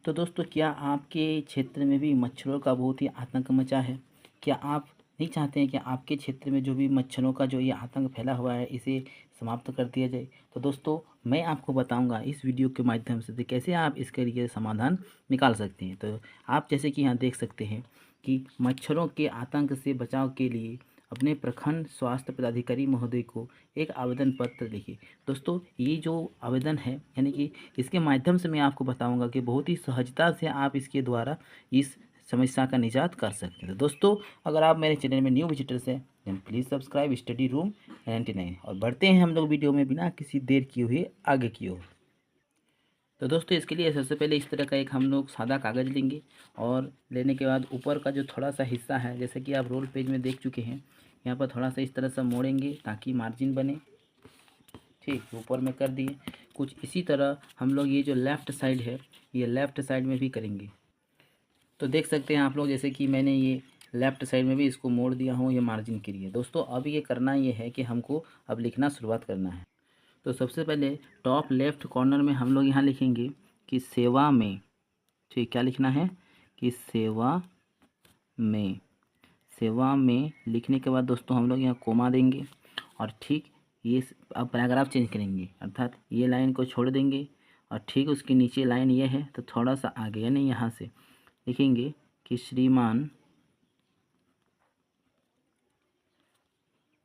तो दोस्तों, क्या आपके क्षेत्र में भी मच्छरों का बहुत ही आतंक मचा है? क्या आप नहीं चाहते हैं कि आपके क्षेत्र में जो भी मच्छरों का जो ये आतंक फैला हुआ है, इसे समाप्त कर दिया जाए? तो दोस्तों, मैं आपको बताऊंगा इस वीडियो के माध्यम से कैसे आप इसके लिए समाधान निकाल सकते हैं। तो आप जैसे कि यहाँ देख सकते हैं कि मच्छरों के आतंक से बचाव के लिए अपने प्रखंड स्वास्थ्य पदाधिकारी महोदय को एक आवेदन पत्र लिखिए। दोस्तों, ये जो आवेदन है, यानी कि इसके माध्यम से मैं आपको बताऊंगा कि बहुत ही सहजता से आप इसके द्वारा इस समस्या का निजात कर सकते हैं। तो दोस्तों, अगर आप मेरे चैनल में न्यू विजिटर्स हैं then please subscribe study room 99 और बढ़ते हैं हम लोग वीडियो में बिना किसी देर किए हुए आगे की ओर। तो दोस्तों, इसके लिए सबसे पहले इस तरह का एक हम लोग सादा कागज़ लेंगे और लेने के बाद ऊपर का जो थोड़ा सा हिस्सा है, जैसे कि आप रोल पेज में देख चुके हैं, यहाँ पर थोड़ा सा इस तरह से मोड़ेंगे ताकि मार्जिन बने। ठीक, ऊपर में कर दिए। कुछ इसी तरह हम लोग ये जो लेफ़्ट साइड है, ये लेफ़्ट साइड में भी करेंगे। तो देख सकते हैं आप लोग, जैसे कि मैंने ये लेफ़्ट साइड में भी इसको मोड़ दिया हूँ ये मार्जिन के लिए। दोस्तों, अब ये करना ये है कि हमको अब लिखना शुरुआत करना है। तो सबसे पहले टॉप लेफ़्ट कॉर्नर में हम लोग यहाँ लिखेंगे कि सेवा में। ठीक, क्या लिखना है कि सेवा में। सेवा में लिखने के बाद दोस्तों हम लोग यहाँ कोमा देंगे और ठीक ये अब पैराग्राफ चेंज करेंगे, अर्थात ये लाइन को छोड़ देंगे और ठीक उसके नीचे लाइन ये है तो थोड़ा सा आगे, यानी यहाँ से लिखेंगे कि श्रीमान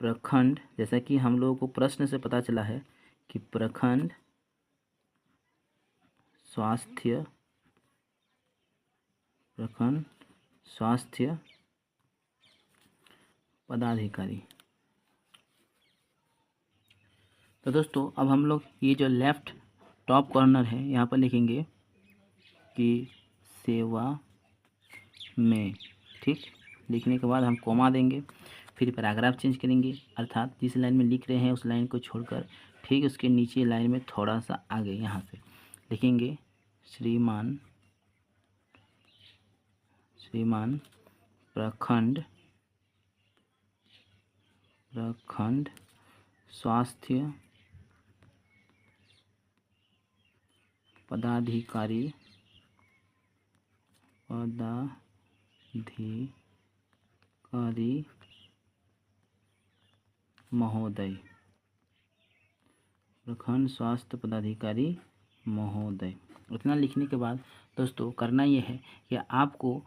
प्रखंड, जैसा कि हम लोगों को प्रश्न से पता चला है कि प्रखंड स्वास्थ्य पदाधिकारी। तो दोस्तों, अब हम लोग ये जो लेफ़्ट टॉप कॉर्नर है यहाँ पर लिखेंगे कि सेवा में। ठीक, लिखने के बाद हम कोमा देंगे, फिर पैराग्राफ चेंज करेंगे, अर्थात जिस लाइन में लिख रहे हैं उस लाइन को छोड़कर ठीक उसके नीचे लाइन में थोड़ा सा आगे यहाँ से लिखेंगे श्रीमान प्रखंड स्वास्थ्य पदाधिकारी महोदय। प्रखंड स्वास्थ्य पदाधिकारी महोदय। उतना लिखने के बाद दोस्तों करना ये है कि आपको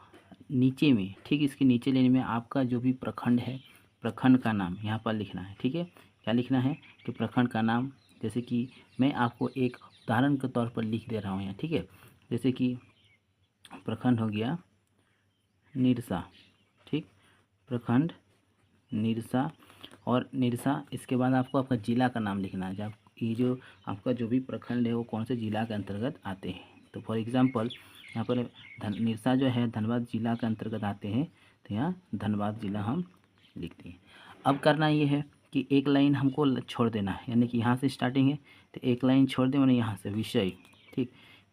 नीचे में, ठीक इसके नीचे लेने में आपका जो भी प्रखंड है, प्रखंड का नाम यहाँ पर लिखना है। ठीक है, क्या लिखना है कि प्रखंड का नाम, जैसे कि मैं आपको एक उदाहरण के तौर पर लिख दे रहा हूँ यहाँ। ठीक है, जैसे कि प्रखंड हो गया निरसा। ठीक, प्रखंड निरसा, और निरसा इसके बाद आपको आपका ज़िला का नाम लिखना है। जब ये जो आपका जो भी प्रखंड है वो कौन से ज़िला के अंतर्गत आते हैं। तो फॉर एग्जांपल यहाँ पर निरसा जो है धनबाद ज़िला के अंतर्गत आते हैं, तो यहाँ धनबाद ज़िला हम लिखते हैं। अब करना ये है कि एक लाइन हमको छोड़ देना है, यानी कि यहाँ से स्टार्टिंग है तो एक लाइन छोड़ दें, मैंने यहाँ से विषय। ठीक,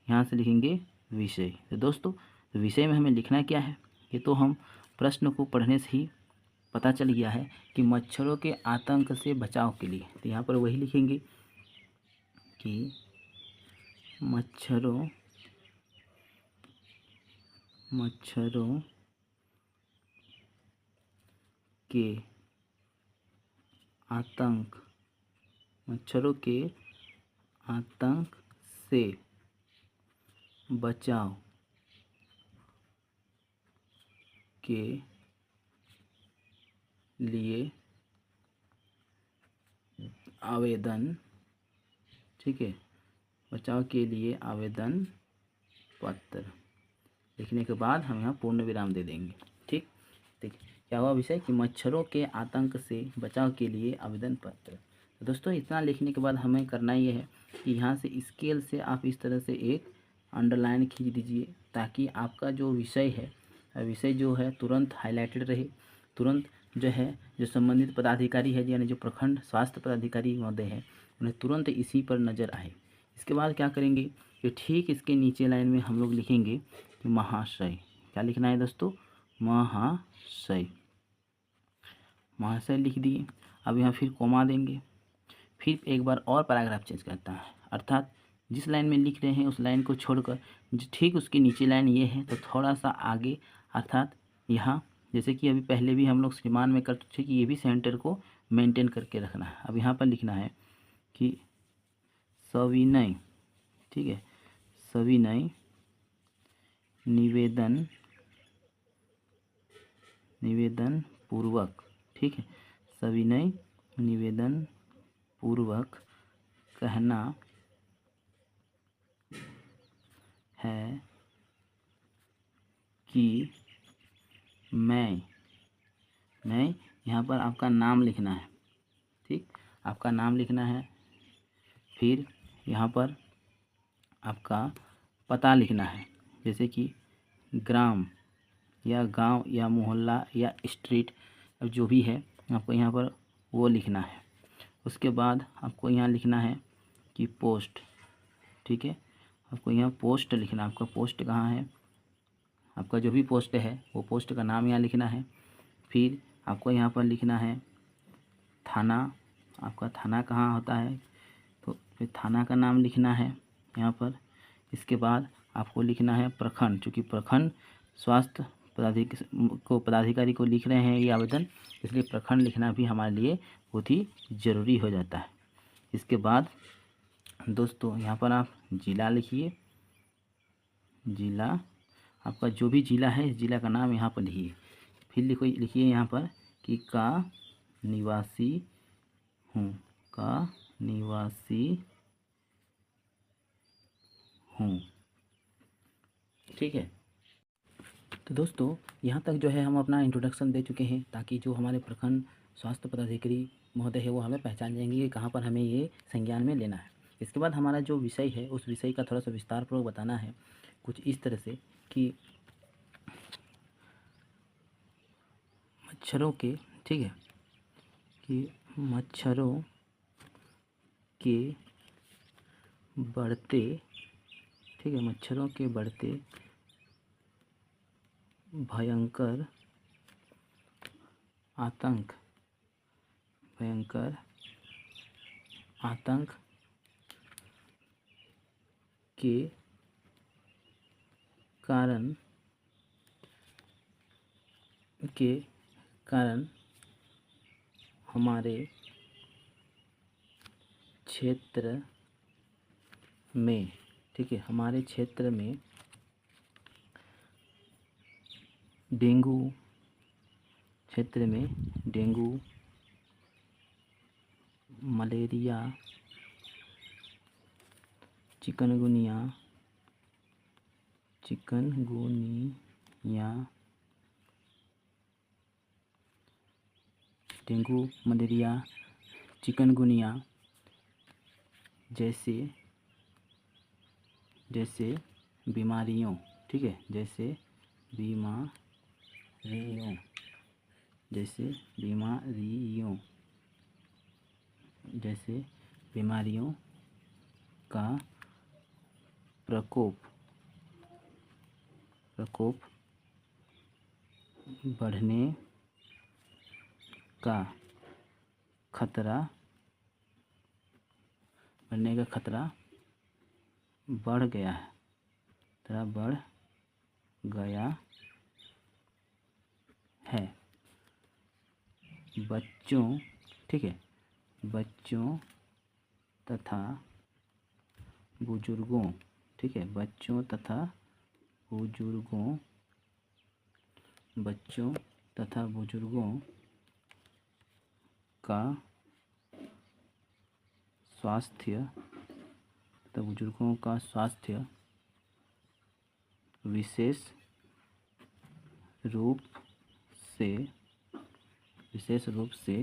यहाँ से लिखेंगे विषय। तो दोस्तों, विषय में हमें लिखना क्या है, ये तो हम प्रश्न को पढ़ने से ही पता चल गया है कि मच्छरों के आतंक से बचाव के लिए। तो यहाँ पर वही लिखेंगे कि मच्छरों के आतंक से बचाव के लिए आवेदन। ठीक है, बचाव के लिए आवेदन पत्र लिखने के बाद हम यहाँ पूर्ण विराम दे देंगे। ठीक, देखिए क्या हुआ विषय कि मच्छरों के आतंक से बचाव के लिए आवेदन पत्र। तो दोस्तों, इतना लिखने के बाद हमें करना ये है कि यहाँ से स्केल से आप इस तरह से एक अंडरलाइन खींच दीजिए ताकि आपका जो विषय है, विषय जो है तुरंत हाईलाइटेड रहे, तुरंत जो है जो संबंधित पदाधिकारी है, यानी जो प्रखंड स्वास्थ्य पदाधिकारी महोदय है, उन्हें तुरंत इसी पर नज़र आए। इसके बाद क्या करेंगे कि ठीक इसके नीचे लाइन में हम लोग लिखेंगे कि महाशय। क्या लिखना है दोस्तों, महाशय लिख दिए। अब यहाँ फिर कोमा देंगे, फिर एक बार और पैराग्राफ चेंज करता है, अर्थात जिस लाइन में लिख रहे हैं उस लाइन को छोड़कर ठीक उसकी नीचे लाइन ये है, तो थोड़ा सा आगे अर्थात यहाँ, जैसे कि अभी पहले भी हम लोग श्रीमान में करते थे कि ये भी सेंटर को मेंटेन करके रखना है। अब यहाँ पर लिखना है कि सविनय, ठीक है, सविनय निवेदन पूर्वक, ठीक है, सविनय निवेदन पूर्वक कहना है कि मैं यहाँ पर आपका नाम लिखना है, ठीक, आपका नाम लिखना है। फिर यहाँ पर आपका पता लिखना है, जैसे कि ग्राम या गांव या मोहल्ला या स्ट्रीट, अब जो भी है आपको यहाँ पर वो लिखना है। उसके बाद आपको यहाँ लिखना है कि पोस्ट, ठीक है, आपको यहाँ पोस्ट लिखना है। आपका पोस्ट कहाँ है, आपका जो भी पोस्ट है वो पोस्ट का नाम यहाँ लिखना है। फिर आपको यहाँ पर लिखना है थाना, आपका थाना कहाँ होता है, तो फिर थाना का नाम लिखना है यहाँ पर। इसके बाद आपको लिखना है प्रखंड, चूँकि प्रखंड स्वास्थ्य पदाधिकारी को लिख रहे हैं ये आवेदन, इसलिए प्रखंड लिखना भी हमारे लिए बहुत ही ज़रूरी हो जाता है। इसके बाद दोस्तों यहाँ पर आप ज़िला लिखिए, ज़िला आपका जो भी ज़िला है इस ज़िला का नाम यहाँ पर लिखिए। फिर लिखिए यहाँ पर कि का निवासी हूँ, ठीक है। तो दोस्तों यहाँ तक जो है हम अपना इंट्रोडक्शन दे चुके हैं, ताकि जो हमारे प्रखंड स्वास्थ्य पदाधिकारी महोदय है वो हमें पहचान जाएंगे कि कहाँ पर हमें ये संज्ञान में लेना है। इसके बाद हमारा जो विषय है उस विषय का थोड़ा सा विस्तार पूर्वक बताना है, कुछ इस तरह से कि मच्छरों के, ठीक है, कि मच्छरों के बढ़ते, ठीक है, मच्छरों के बढ़ते भयंकर आतंक के कारण हमारे क्षेत्र में, ठीक है, हमारे क्षेत्र में dengue, malaria, chikungunya, dengue, malaria, chikungunya जैसे बीमारियों, ठीक है, जैसे बीमारियों का प्रकोप बढ़ने का खतरा बढ़ गया है। बच्चों, ठीक है, बच्चों तथा बुजुर्गों, ठीक है, बच्चों तथा बुजुर्गों का स्वास्थ्य विशेष रूप से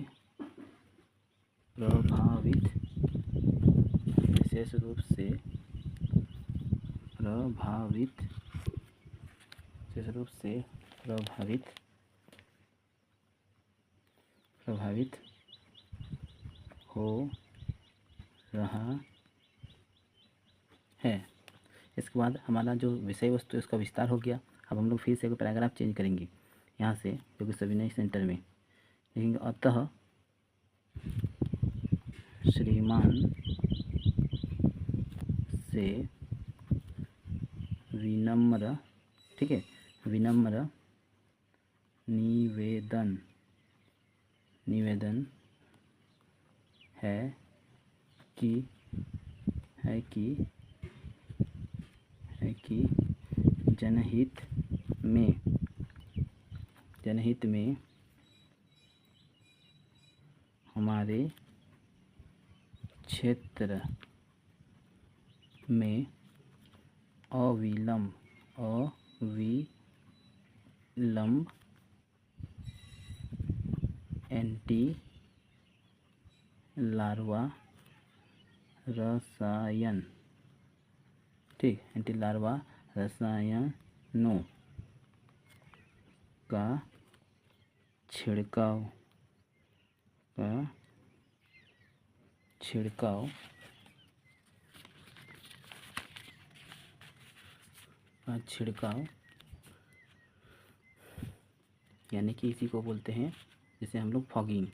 प्रभावित हो रहा है। इसके बाद हमारा जो विषय वस्तु है उसका विस्तार हो गया। अब हम लोग फिर से पैराग्राफ चेंज करेंगे यहाँ से, जो कि सविनय सेंटर में लिखेंगे, अतः श्रीमान से विनम्र, ठीक है, विनम्र निवेदन है कि जनहित में हमारे क्षेत्र में अविलंब एंटी लार्वा रसायन, ठीक, एंटी लार्वा रसायनों का छिड़काव यानी कि इसी को बोलते हैं जिसे हम लोग फॉगिंग,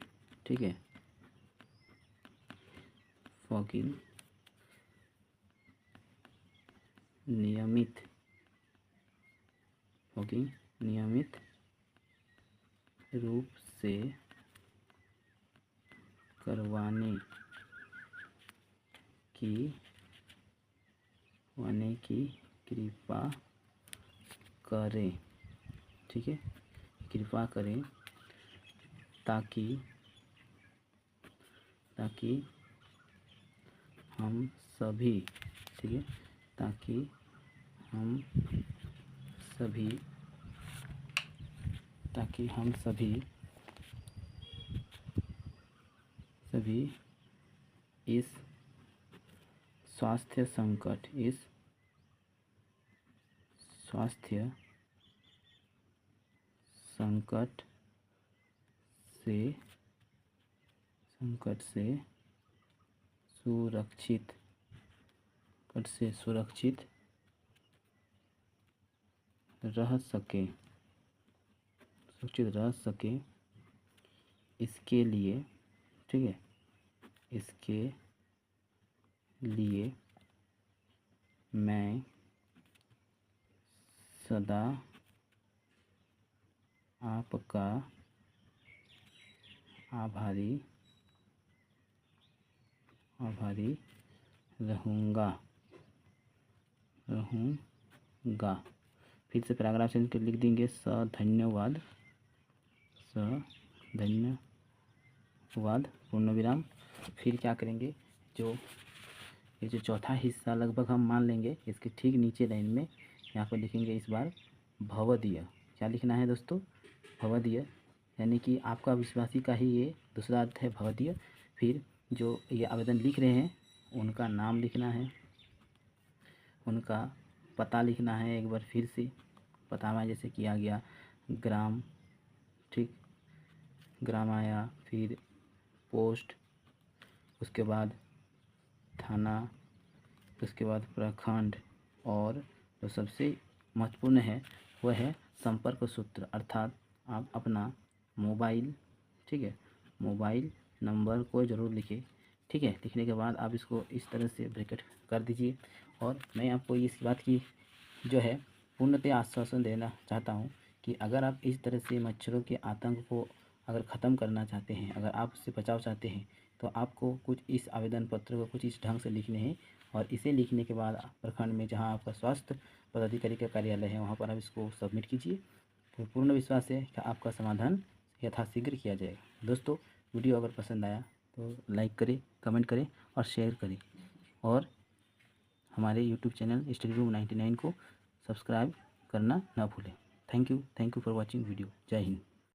ठीक है, फॉगिंग नियमित रूप से करवाने की कृपा करें, ठीक है, कृपा करें, ताकि हम सभी, ठीक है, ताकि हम सभी इस स्वास्थ्य संकट से सुरक्षित रह सके, इसके लिए, ठीक है, इसके लिए मैं सदा आपका आभारी रहूँगा। फिर से पैराग्राफ चेंज कर लिख देंगे, धन्यवाद पूर्ण विराम। फिर क्या करेंगे, ये जो चौथा हिस्सा लगभग हम मान लेंगे, इसके ठीक नीचे लाइन में यहाँ पर लिखेंगे इस बार भवदीय। क्या लिखना है दोस्तों, भवदीय, यानी कि आपका विश्वासी का ही ये दूसरा अर्थ है भवदीय। फिर जो ये आवेदन लिख रहे हैं उनका नाम लिखना है, उनका पता लिखना है, एक बार फिर से पता में जैसे किया गया ग्राम, ठीक, ग्राम आया, फिर पोस्ट, उसके बाद थाना, उसके बाद प्रखंड, और जो सबसे महत्वपूर्ण है वह है संपर्क सूत्र, अर्थात आप अपना मोबाइल, ठीक है, मोबाइल नंबर को ज़रूर लिखें, ठीक है। लिखने के बाद आप इसको इस तरह से ब्रैकेट कर दीजिए। और मैं आपको इस बात की जो है पूर्णतः आश्वासन देना चाहता हूँ कि अगर आप इस तरह से मच्छरों के आतंक को अगर ख़त्म करना चाहते हैं, अगर आप उससे बचाव चाहते हैं, तो आपको कुछ इस आवेदन पत्र को कुछ इस ढंग से लिखने हैं। और इसे लिखने के बाद प्रखंड में जहाँ आपका स्वास्थ्य पदाधिकारी का कार्यालय है वहाँ पर आप इसको सबमिट कीजिए। तो पूर्ण विश्वास है कि आपका समाधान यथाशीघ्र किया जाएगा। दोस्तों, वीडियो अगर पसंद आया तो लाइक करें, कमेंट करें और शेयर करें, और हमारे यूट्यूब चैनल स्टडी रूम 99 को सब्सक्राइब करना ना भूलें। Thank you for watching video. जय हिंद।